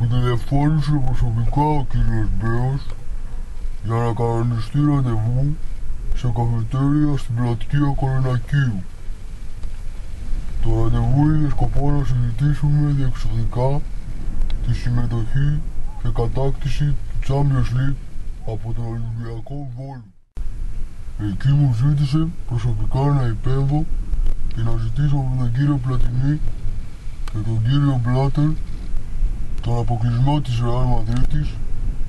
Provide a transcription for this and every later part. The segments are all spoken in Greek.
Μου τηλεφώνησε προσωπικά ο κύριος Μπέος για να κανονιστεί ραντεβού σε καφετέρια στην πλατεία Κορονακίου. Το ραντεβού είχε σκοπό να συζητήσουμε διεξοδικά τη συμμετοχή και κατάκτηση του Champions League από τον Ολυμπιακό Βόλου. Εκεί μου ζήτησε προσωπικά να υπέμβω και να ζητήσω από τον κύριο Πλατινή και τον κύριο Μπλάτερ τον αποκλεισμό της Ρεάλ Μαδρίτης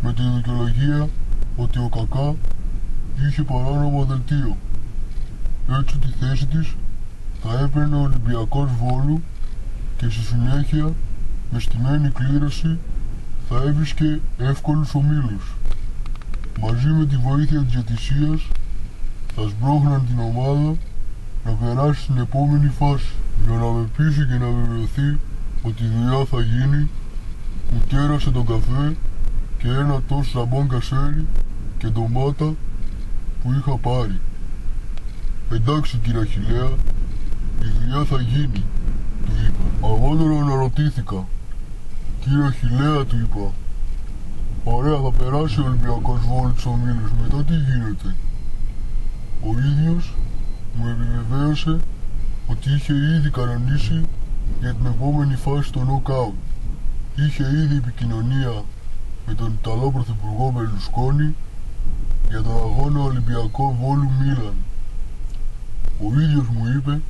με τη δικαιολογία ότι ο Κακά είχε παράνομο δελτίο. Έτσι τη θέση της θα έπαιρνε ο Ολυμπιακός Βόλου και στη συνέχεια με στημένη κλήρωση θα έβρισκε εύκολους ομίλους. Μαζί με τη βοήθεια της διαιτησίας θα σμπρώχναν την ομάδα να περάσει στην επόμενη φάση. Για να με πείσει και να βεβαιωθεί ότι η δουλειά θα γίνει, μου κέρασε τον καφέ και ένα τόσο ζαμπόν κασέρι και ντομάτα που είχα πάρει. Εντάξει κύριε Αχιλλέα, η δουλειά θα γίνει, του είπα. Αργότερα αναρωτήθηκα. Κύριε Αχιλλέα, του είπα, ωραία, θα περάσει ο Ολυμπιακός Βόλου τους ομίλους, μετά τι γίνεται? Ο ίδιος μου επιβεβαίωσε ότι είχε ήδη κανονίσει για την επόμενη φάση στο νοκάουτ. Είχε ήδη επικοινωνία με τον Ιταλό Πρωθυπουργό Μπερλουσκόνη για τον αγώνα Ολυμπιακό Βόλου Μίλαν. Ο ίδιος μου είπε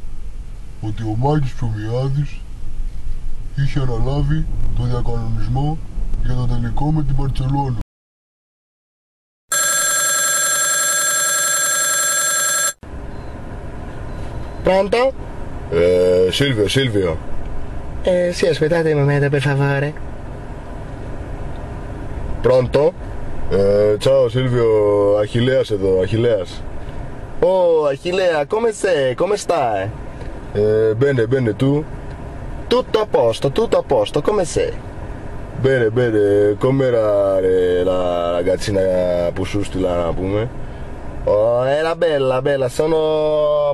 ότι ο Μάκης Ψωμιάδης είχε αναλάβει το διακανονισμό για το τελικό με την Μπαρτσελόνα. Pronto? Silvio. Sì, aspettate un momento per favore. Pronto? Ciao Silvio, Αχιλλέας εδώ, Αχιλλέας. Oh, Achillea, come sei? Come stai? Bene, tu? Tutto a posto, come sei? Bene, com'era la ragazzina που σου στείλα να πούμε? Oh, era bella, sono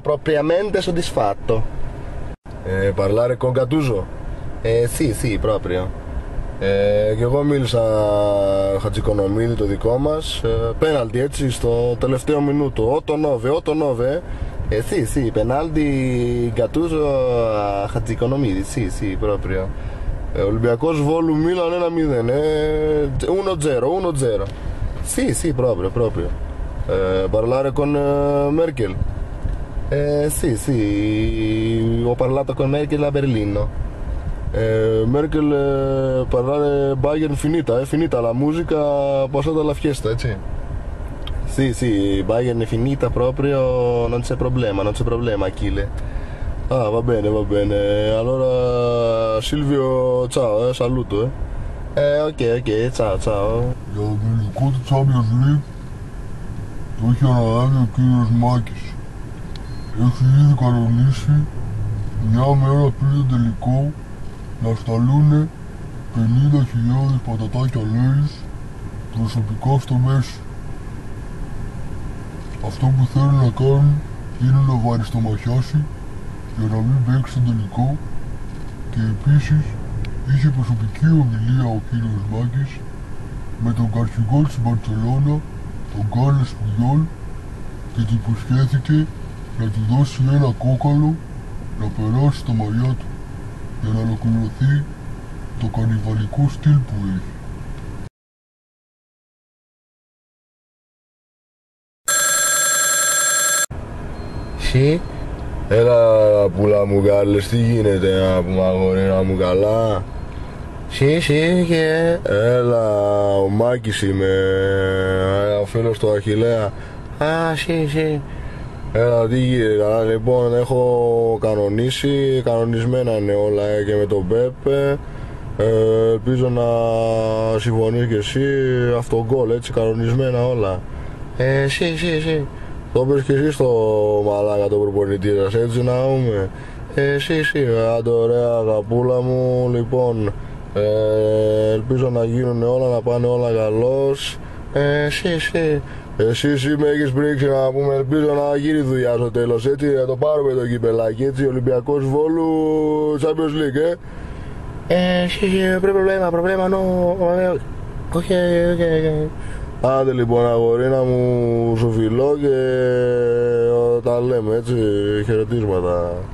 propriamente soddisfatto. Parlare con Gattuso? Sì, proprio. Και εγώ μίλησα Χατζικονομίδη το δικό μας, πέναλτι έτσι στο τελευταίο μινούτο, 8-9. Sì, penalti Gattuso a Χατζικονομίδη, sì, proprio. Ολυμπιακός Βόλου Μίλαν 1-0, 1-0. Sì, proprio. Parlare con Merkel? Sì, ho parlato con Merkel a Berlino. Merkel, parlare Bayern finita la musica, passata la fiesta, έτσι? Sì, Bayern è finita proprio, non c'è problema, Achille. Ah, va bene. Allora, Silvio, ciao, saluto, Ok, ciao. Για το τελικό του Champions League το έχει αναλάβει ο κύριος Μάκης. Έχει ήδη κανονίσει μια μέρα πριν το τελικό να σταλούνε 50.000 πατατάκια Λέις προσωπικά στο Μέση. Αυτό που θέλουν να κάνουν είναι να βαριστομαχιάσει για να μην παίξει τον τελικό και επίσης είχε προσωπική ομιλία ο κύριος Μάκης με τον αρχηγό της Μπαρτσελόνα, τον Κάρλες Πουιόλ, και του υποσχέθηκε να του δώσει ένα κόκαλο να περάσει στα μαλλιά του για να ολοκληρωθεί το κανιβαλικό στυλ που έχει. Sì? Έλα πουλά μου Κάρλες, τι γίνεται να πούμε αγορίνα μου, καλά? Sì, και... Έλα, ο Μάκης είμαι, ο φίλος του Αχιλλέα. Sì. Έλα, τι γίνεται, καλά? Λοιπόν, έχω κανονισμένα είναι όλα και με τον Πέπε. Ελπίζω να συμφωνείς και εσύ, αυτό γκολ, έτσι, κανονισμένα όλα. Sì. Το πες και εσύ στο μαλάκα το προπονητή σας, έτσι να πούμε? Sì. Άντε ωραία αγαπούλα μου, λοιπόν, ελπίζω να γίνουν όλα, να πάνε όλα καλώς. Sì. Εσύ με έχεις πρίξει να πούμε, ελπίζω να γίνει δουλειά στο τέλος, έτσι, να το πάρουμε το κυπελάκι, έτσι, Ολυμπιακός Βόλου Champions League, Problema, no. Okay. Άντε λοιπόν αγορίνα μου, σου φιλώ και τα λέμε έτσι, χαιρετίσματα.